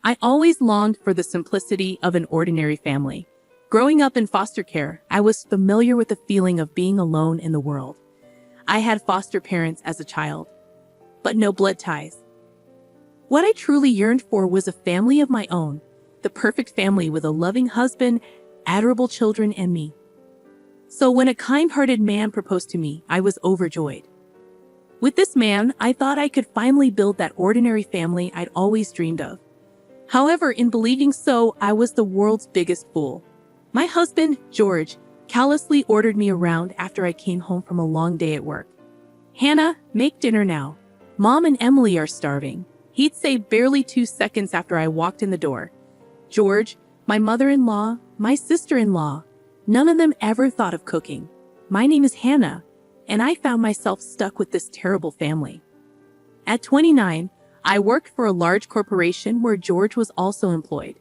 I always longed for the simplicity of an ordinary family. Growing up in foster care, I was familiar with the feeling of being alone in the world. I had foster parents as a child, but no blood ties. What I truly yearned for was a family of my own, the perfect family with a loving husband, adorable children, and me. So when a kind-hearted man proposed to me, I was overjoyed. With this man, I thought I could finally build that ordinary family I'd always dreamed of. However, in believing so, I was the world's biggest fool. My husband, George, callously ordered me around after I came home from a long day at work. "Hannah, make dinner now. Mom and Emily are starving," he'd say barely 2 seconds after I walked in the door. George, my mother-in-law, my sister-in-law, none of them ever thought of cooking. My name is Hannah, and I found myself stuck with this terrible family. At 29, I worked for a large corporation where George was also employed.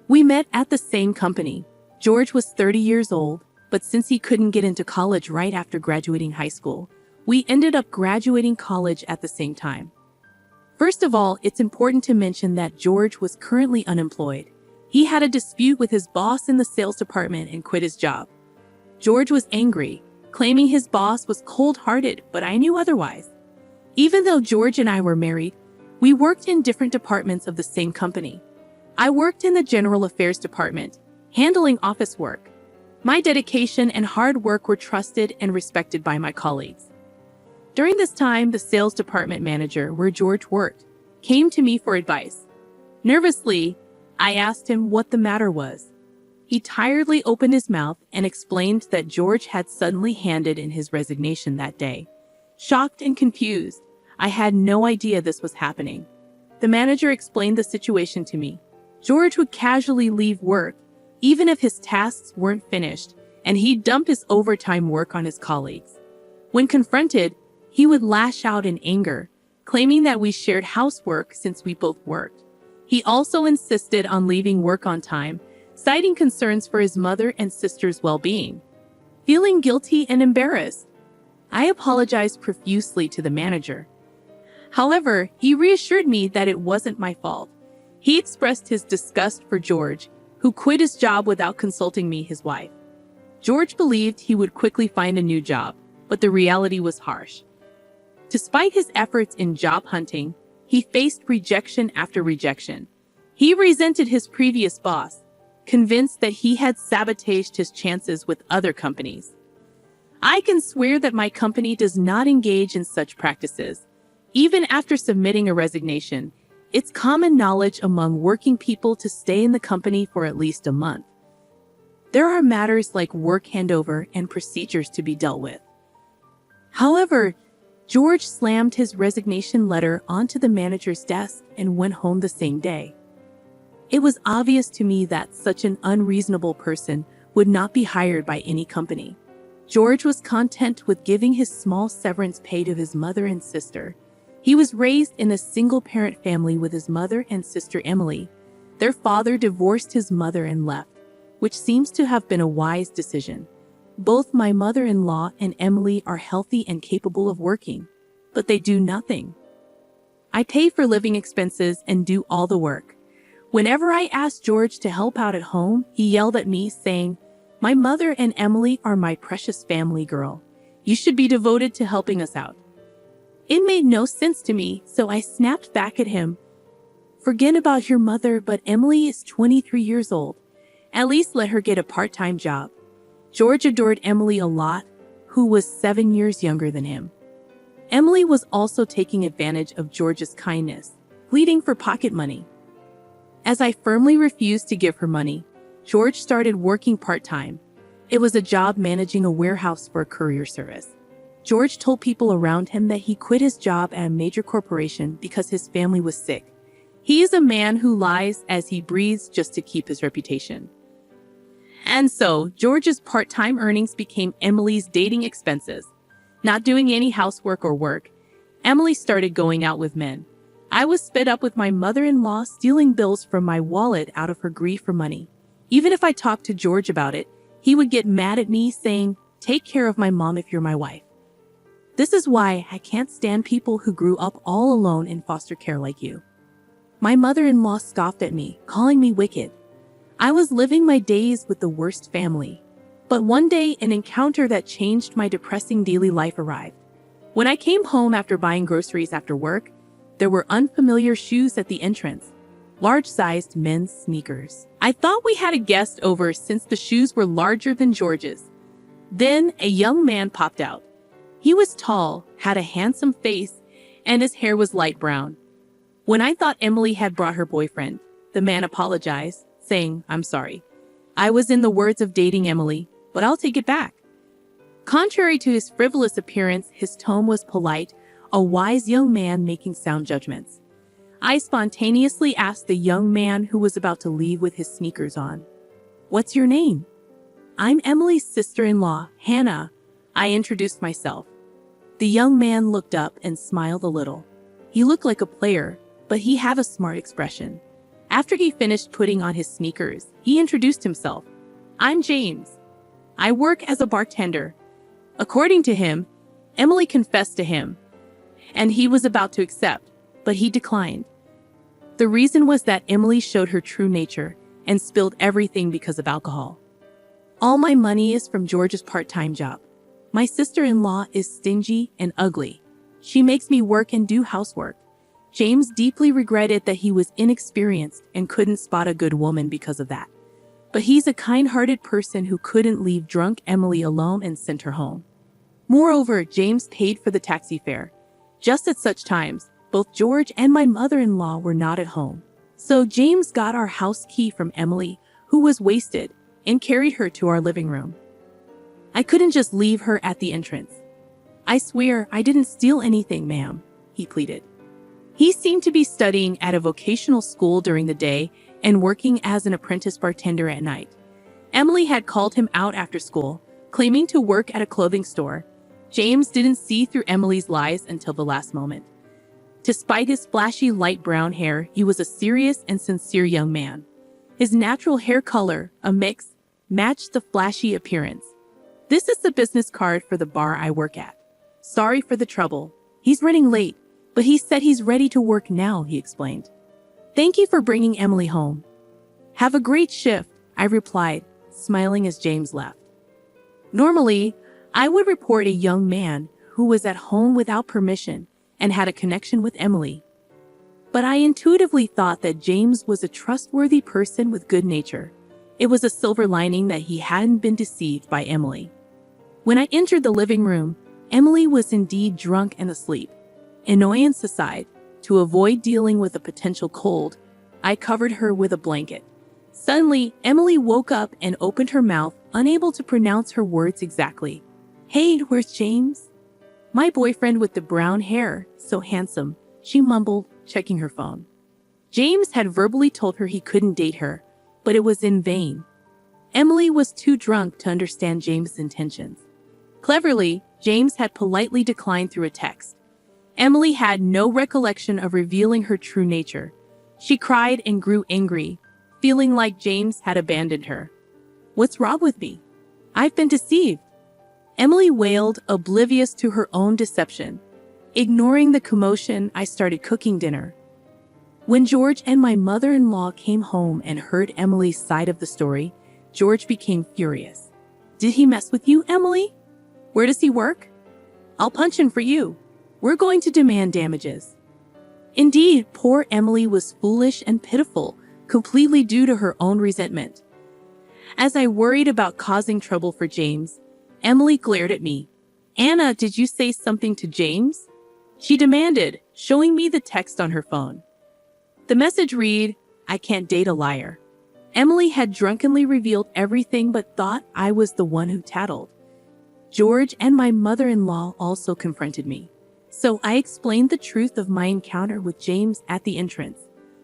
We met at the same company. George was 30 years old, but since he couldn't get into college right after graduating high school, we ended up graduating college at the same time. First of all, it's important to mention that George was currently unemployed. He had a dispute with his boss in the sales department and quit his job. George was angry, claiming his boss was cold-hearted, but I knew otherwise. Even though George and I were married, we worked in different departments of the same company. I worked in the general affairs department, handling office work. My dedication and hard work were trusted and respected by my colleagues. During this time, the sales department manager, where George worked, came to me for advice. Nervously, I asked him what the matter was. He tiredly opened his mouth and explained that George had suddenly handed in his resignation that day. Shocked and confused, I had no idea this was happening. The manager explained the situation to me. George would casually leave work, even if his tasks weren't finished, and he'd dump his overtime work on his colleagues. When confronted, he would lash out in anger, claiming that we shared housework since we both worked. He also insisted on leaving work on time, citing concerns for his mother and sister's well-being. Feeling guilty and embarrassed, I apologized profusely to the manager. However, he reassured me that it wasn't my fault. He expressed his disgust for George, who quit his job without consulting me, his wife. George believed he would quickly find a new job, but the reality was harsh. Despite his efforts in job hunting, he faced rejection after rejection. He resented his previous boss, convinced that he had sabotaged his chances with other companies. I can swear that my company does not engage in such practices. Even after submitting a resignation, it's common knowledge among working people to stay in the company for at least a month. There are matters like work handover and procedures to be dealt with. However, George slammed his resignation letter onto the manager's desk and went home the same day. It was obvious to me that such an unreasonable person would not be hired by any company. George was content with giving his small severance pay to his mother and sister. He was raised in a single-parent family with his mother and sister Emily. Their father divorced his mother and left, which seems to have been a wise decision. Both my mother-in-law and Emily are healthy and capable of working, but they do nothing. I pay for living expenses and do all the work. Whenever I asked George to help out at home, he yelled at me saying, "My mother and Emily are my precious family, girl. You should be devoted to helping us out." It made no sense to me, so I snapped back at him. "Forget about your mother, but Emily is 23 years old. At least let her get a part-time job." George adored Emily a lot, who was 7 years younger than him. Emily was also taking advantage of George's kindness, pleading for pocket money. As I firmly refused to give her money, George started working part-time. It was a job managing a warehouse for a courier service. George told people around him that he quit his job at a major corporation because his family was sick. He is a man who lies as he breathes just to keep his reputation. And so, George's part-time earnings became Emily's dating expenses. Not doing any housework or work, Emily started going out with men. I was fed up with my mother-in-law stealing bills from my wallet out of her greed for money. Even if I talked to George about it, he would get mad at me saying, "Take care of my mom if you're my wife." This is why I can't stand people who grew up all alone in foster care like you. My mother-in-law scoffed at me, calling me wicked. I was living my days with the worst family. But one day, an encounter that changed my depressing daily life arrived. When I came home after buying groceries after work, there were unfamiliar shoes at the entrance, large-sized men's sneakers. I thought we had a guest over since the shoes were larger than George's. Then a young man popped out. He was tall, had a handsome face, and his hair was light brown. When I thought Emily had brought her boyfriend, the man apologized, saying, "I'm sorry. I was in the words of dating Emily, but I'll take it back." Contrary to his frivolous appearance, his tone was polite, a wise young man making sound judgments. I spontaneously asked the young man who was about to leave with his sneakers on, "What's your name?" "I'm Emily's sister-in-law, Hannah," I introduced myself. The young man looked up and smiled a little. He looked like a player, but he had a smart expression. After he finished putting on his sneakers, he introduced himself. "I'm James. I work as a bartender." According to him, Emily confessed to him, and he was about to accept, but he declined. The reason was that Emily showed her true nature and spilled everything because of alcohol. "All my money is from George's part-time job. My sister-in-law is stingy and ugly. She makes me work and do housework." James deeply regretted that he was inexperienced and couldn't spot a good woman because of that. But he's a kind-hearted person who couldn't leave drunk Emily alone and sent her home. Moreover, James paid for the taxi fare. Just at such times, both George and my mother-in-law were not at home. So James got our house key from Emily, who was wasted, and carried her to our living room. I couldn't just leave her at the entrance. "I swear I didn't steal anything, ma'am," he pleaded. He seemed to be studying at a vocational school during the day and working as an apprentice bartender at night. Emily had called him out after school, claiming to work at a clothing store. James didn't see through Emily's lies until the last moment. Despite his flashy light brown hair, he was a serious and sincere young man. His natural hair color, a mix, matched the flashy appearance. "This is the business card for the bar I work at. Sorry for the trouble. He's running late, but he said he's ready to work now," he explained. "Thank you for bringing Emily home." "Have a great shift," I replied, smiling as James left. Normally, I would report a young man who was at home without permission and had a connection with Emily. But I intuitively thought that James was a trustworthy person with good nature. It was a silver lining that he hadn't been deceived by Emily. When I entered the living room, Emily was indeed drunk and asleep. Annoyance aside, to avoid dealing with a potential cold, I covered her with a blanket. Suddenly, Emily woke up and opened her mouth, unable to pronounce her words exactly. "Hey, where's James?" "My boyfriend with the brown hair, so handsome," she mumbled, checking her phone. James had verbally told her he couldn't date her, but it was in vain. Emily was too drunk to understand James' intentions. Cleverly, James had politely declined through a text. Emily had no recollection of revealing her true nature. She cried and grew angry, feeling like James had abandoned her. "What's wrong with me? I've been deceived," Emily wailed, oblivious to her own deception. Ignoring the commotion, I started cooking dinner. When George and my mother-in-law came home and heard Emily's side of the story, George became furious. "Did he mess with you, Emily? Where does he work? I'll punch him for you. We're going to demand damages." Indeed, poor Emily was foolish and pitiful, completely due to her own resentment. As I worried about causing trouble for James, Emily glared at me. "Anna, did you say something to James?" she demanded, showing me the text on her phone. The message read, "I can't date a liar." Emily had drunkenly revealed everything but thought I was the one who tattled. George and my mother-in-law also confronted me. So I explained the truth of my encounter with James at the entrance.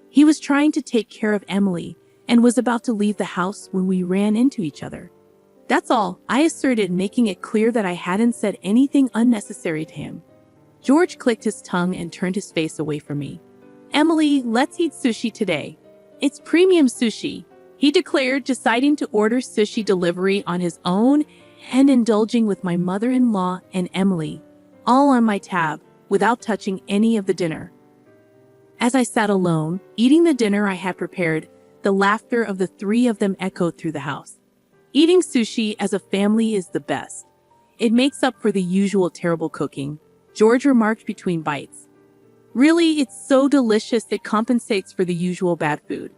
He was trying to take care of Emily and was about to leave the house when we ran into each other. "That's all," I asserted, making it clear that I hadn't said anything unnecessary to him. George clicked his tongue and turned his face away from me. "Emily, let's eat sushi today. It's premium sushi," he declared, deciding to order sushi delivery on his own and indulging with my mother-in-law and Emily, all on my tab, without touching any of the dinner. As I sat alone, eating the dinner I had prepared, the laughter of the three of them echoed through the house. Eating sushi as a family is the best. It makes up for the usual terrible cooking, George remarked between bites. Really, it's so delicious it compensates for the usual bad food.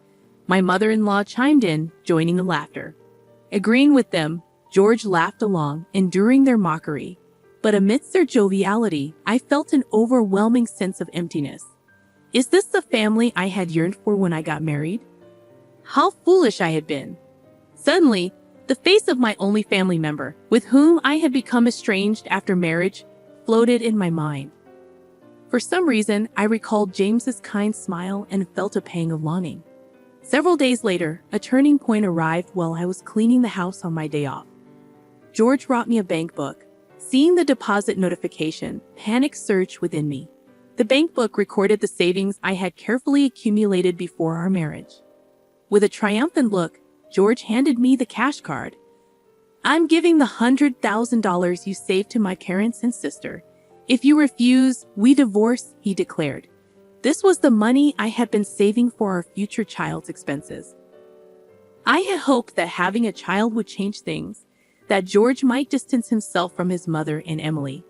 My mother-in-law chimed in, joining the laughter. Agreeing with them, George laughed along, enduring their mockery. But amidst their joviality, I felt an overwhelming sense of emptiness. Is this the family I had yearned for when I got married? How foolish I had been. Suddenly, the face of my only family member, with whom I had become estranged after marriage, floated in my mind. For some reason, I recalled James's kind smile and felt a pang of longing. Several days later, a turning point arrived while I was cleaning the house on my day off. George brought me a bank book. Seeing the deposit notification, panic surged within me. The bank book recorded the savings I had carefully accumulated before our marriage. With a triumphant look, George handed me the cash card. I'm giving the $100,000 you saved to my parents and sister. If you refuse, we divorce, he declared. This was the money I had been saving for our future child's expenses. I had hoped that having a child would change things, that George might distance himself from his mother and Emily.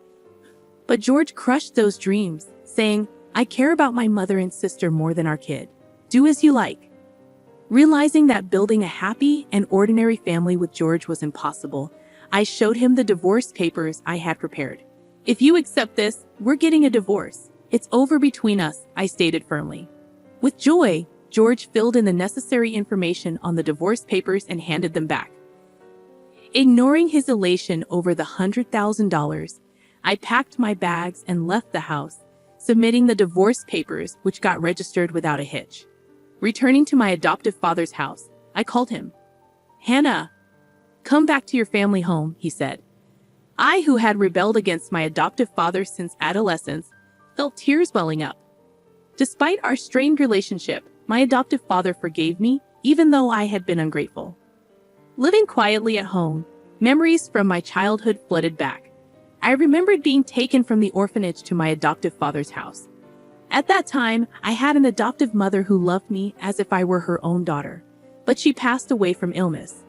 But George crushed those dreams, saying, I care about my mother and sister more than our kid. Do as you like. Realizing that building a happy and ordinary family with George was impossible, I showed him the divorce papers I had prepared. If you accept this, we're getting a divorce. It's over between us, I stated firmly. With joy, George filled in the necessary information on the divorce papers and handed them back. Ignoring his elation over the $100,000, I packed my bags and left the house, submitting the divorce papers, which got registered without a hitch. Returning to my adoptive father's house, I called him. Hannah, come back to your family home, he said. I, who had rebelled against my adoptive father since adolescence, felt tears welling up. Despite our strained relationship, my adoptive father forgave me, even though I had been ungrateful. Living quietly at home, memories from my childhood flooded back. I remembered being taken from the orphanage to my adoptive father's house. At that time, I had an adoptive mother who loved me as if I were her own daughter, but she passed away from illness.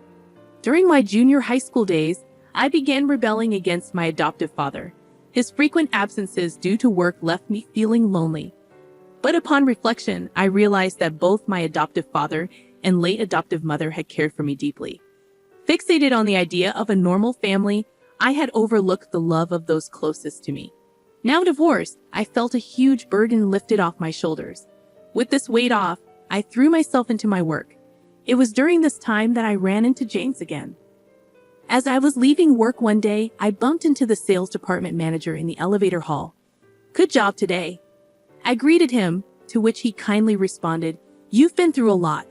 During my junior high school days, I began rebelling against my adoptive father. His frequent absences due to work left me feeling lonely. But upon reflection, I realized that both my adoptive father and late adoptive mother had cared for me deeply. Fixated on the idea of a normal family, I had overlooked the love of those closest to me. Now divorced, I felt a huge burden lifted off my shoulders. With this weight off, I threw myself into my work. It was during this time that I ran into James again. As I was leaving work one day, I bumped into the sales department manager in the elevator hall. Good job today. I greeted him, to which he kindly responded, You've been through a lot.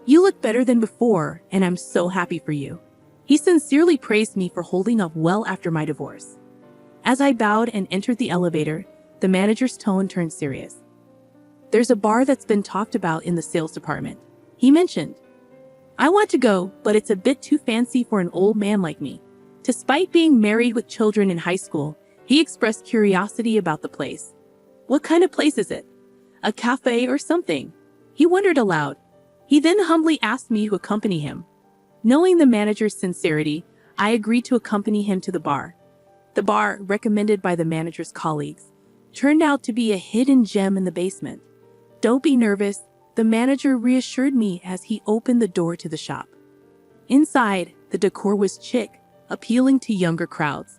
You look better than before, and I'm so happy for you. He sincerely praised me for holding up well after my divorce. As I bowed and entered the elevator, the manager's tone turned serious. There's a bar that's been talked about in the sales department, he mentioned. I want to go, but it's a bit too fancy for an old man like me. Despite being married with children in high school, he expressed curiosity about the place. What kind of place is it? A cafe or something? He wondered aloud. He then humbly asked me to accompany him. Knowing the manager's sincerity, I agreed to accompany him to the bar. The bar, recommended by the manager's colleagues, turned out to be a hidden gem in the basement. Don't be nervous, the manager reassured me as he opened the door to the shop. Inside, the decor was chic, appealing to younger crowds.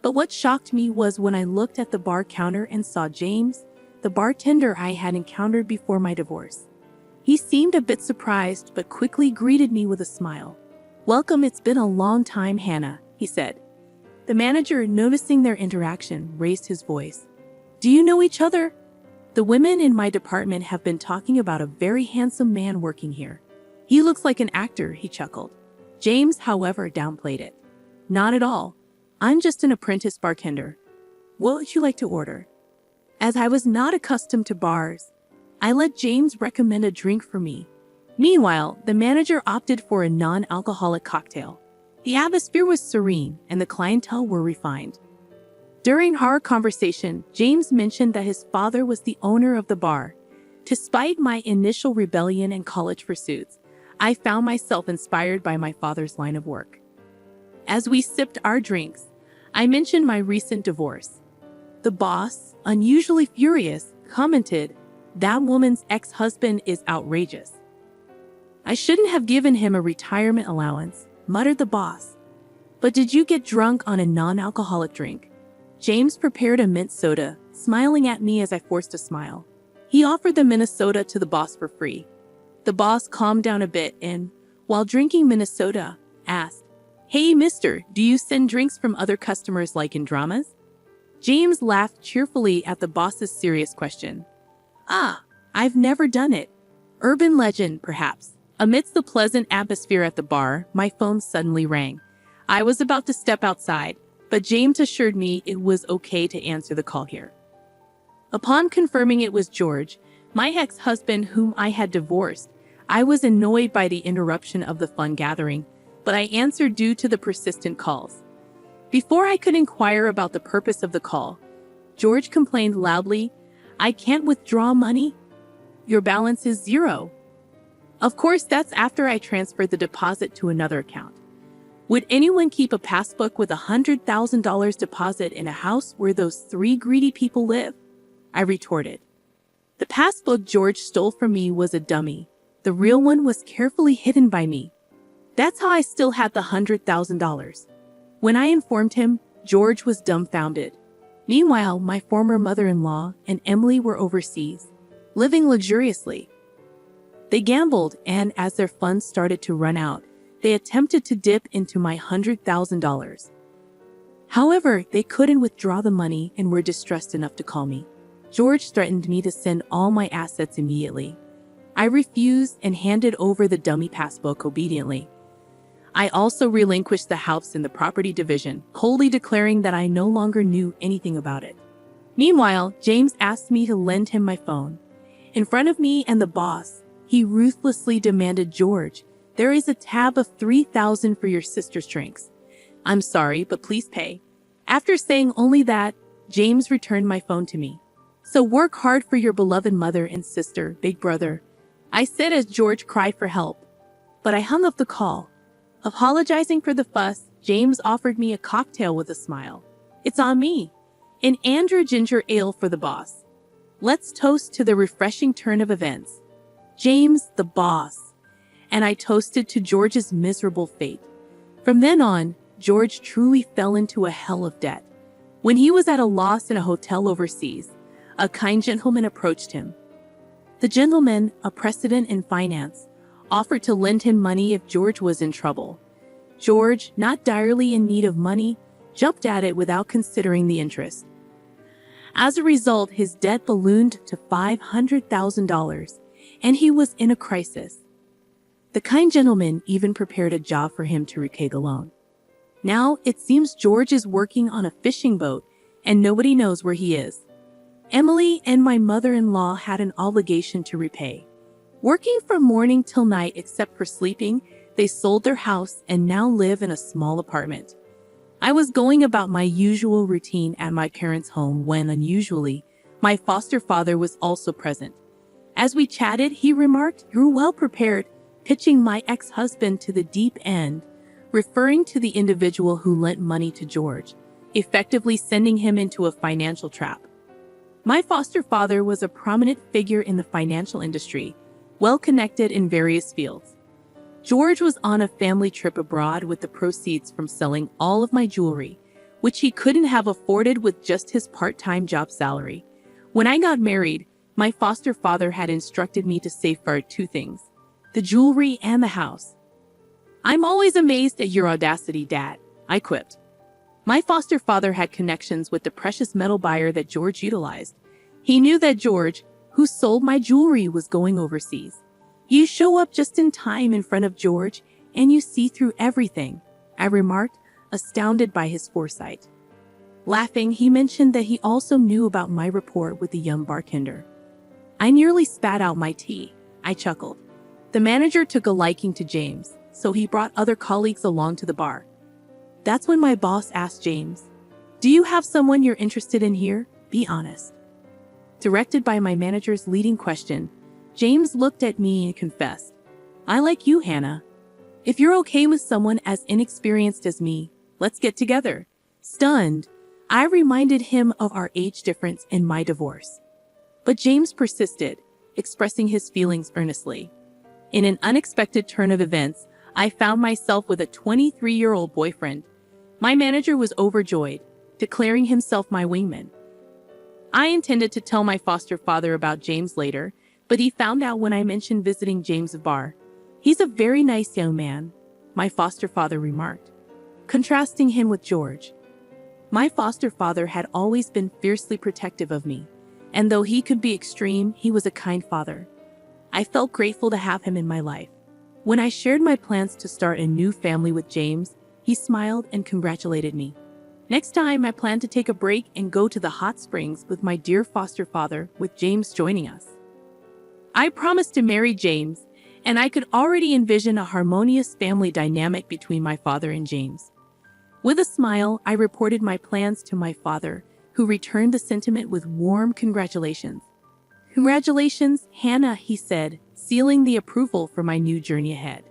But what shocked me was when I looked at the bar counter and saw James, the bartender I had encountered before my divorce. He seemed a bit surprised but quickly greeted me with a smile. Welcome, it's been a long time, Hannah, he said. The manager, noticing their interaction, raised his voice. Do you know each other? The women in my department have been talking about a very handsome man working here. He looks like an actor, he chuckled. James, however, downplayed it. Not at all. I'm just an apprentice bartender. What would you like to order? As I was not accustomed to bars, I let James recommend a drink for me. Meanwhile, the manager opted for a non-alcoholic cocktail. The atmosphere was serene and the clientele were refined. During our conversation, James mentioned that his father was the owner of the bar. Despite my initial rebellion and college pursuits, I found myself inspired by my father's line of work. As we sipped our drinks, I mentioned my recent divorce. The boss, unusually furious, commented, "That woman's ex-husband is outrageous." "I shouldn't have given him a retirement allowance," muttered the boss. "But did you get drunk on a non-alcoholic drink?" James prepared a mint soda, smiling at me as I forced a smile. He offered the Minnesota to the boss for free. The boss calmed down a bit and, while drinking Minnesota, asked, "Hey, mister, do you send drinks from other customers like in dramas?" James laughed cheerfully at the boss's serious question. "Ah, I've never done it. Urban legend, perhaps." Amidst the pleasant atmosphere at the bar, my phone suddenly rang. I was about to step outside, but James assured me it was okay to answer the call here. Upon confirming it was George, my ex-husband whom I had divorced, I was annoyed by the interruption of the fun gathering, but I answered due to the persistent calls. Before I could inquire about the purpose of the call, George complained loudly, "I can't withdraw money. Your balance is zero." Of course, that's after I transferred the deposit to another account. Would anyone keep a passbook with $100,000 deposit in a house where those three greedy people live? I retorted. The passbook George stole from me was a dummy. The real one was carefully hidden by me. That's how I still had the $100,000. When I informed him, George was dumbfounded. Meanwhile, my former mother-in-law and Emily were overseas, living luxuriously. They gambled, and as their funds started to run out, they attempted to dip into my $100,000. However, they couldn't withdraw the money and were distressed enough to call me. George threatened me to send all my assets immediately. I refused and handed over the dummy passbook obediently. I also relinquished the house in the property division, coldly declaring that I no longer knew anything about it. Meanwhile, James asked me to lend him my phone. In front of me and the boss, he ruthlessly demanded, "George, there is a tab of $3,000 for your sister's drinks. I'm sorry, but please pay." After saying only that, James returned my phone to me. "So work hard for your beloved mother and sister, big brother," I said as George cried for help. But I hung up the call. Apologizing for the fuss, James offered me a cocktail with a smile. "It's on me. An Andrew ginger ale for the boss. Let's toast to the refreshing turn of events. James, the boss." And I toasted to George's miserable fate. From then on, George truly fell into a hell of debt. When he was at a loss in a hotel overseas, a kind gentleman approached him. The gentleman, a precedent in finance, offered to lend him money if George was in trouble. George, not direly in need of money, jumped at it without considering the interest. As a result, his debt ballooned to $500,000, and he was in a crisis. The kind gentleman even prepared a job for him to repay the loan. Now, it seems George is working on a fishing boat, and nobody knows where he is. Emily and my mother-in-law had an obligation to repay. Working from morning till night except for sleeping, they sold their house and now live in a small apartment. I was going about my usual routine at my parents' home when, unusually, my foster father was also present. As we chatted, he remarked, "You're well prepared," pitching my ex-husband to the deep end, referring to the individual who lent money to George, effectively sending him into a financial trap. My foster father was a prominent figure in the financial industry, well-connected in various fields. George was on a family trip abroad with the proceeds from selling all of my jewelry, which he couldn't have afforded with just his part-time job salary. When I got married, my foster father had instructed me to safeguard two things: the jewelry and the house. "I'm always amazed at your audacity, Dad," I quipped. My foster father had connections with the precious metal buyer that George utilized. He knew that George, who sold my jewelry, was going overseas. "You show up just in time in front of George, and you see through everything," I remarked, astounded by his foresight. Laughing, he mentioned that he also knew about my rapport with the young bartender. I nearly spat out my tea. I chuckled. The manager took a liking to James, so he brought other colleagues along to the bar. That's when my boss asked James, "Do you have someone you're interested in here? Be honest." Directed by my manager's leading question, James looked at me and confessed, "I like you, Hannah. If you're okay with someone as inexperienced as me, let's get together." Stunned, I reminded him of our age difference and my divorce. But James persisted, expressing his feelings earnestly. In an unexpected turn of events, I found myself with a 23-year-old boyfriend. My manager was overjoyed, declaring himself my wingman. I intended to tell my foster father about James later, but he found out when I mentioned visiting James' bar. "He's a very nice young man," my foster father remarked, contrasting him with George. My foster father had always been fiercely protective of me, and though he could be extreme, he was a kind father. I felt grateful to have him in my life. When I shared my plans to start a new family with James, he smiled and congratulated me. Next time, I plan to take a break and go to the hot springs with my dear foster father, with James joining us. I promised to marry James, and I could already envision a harmonious family dynamic between my father and James. With a smile, I reported my plans to my father, who returned the sentiment with warm congratulations. "Congratulations, Hannah," he said, sealing the approval for my new journey ahead.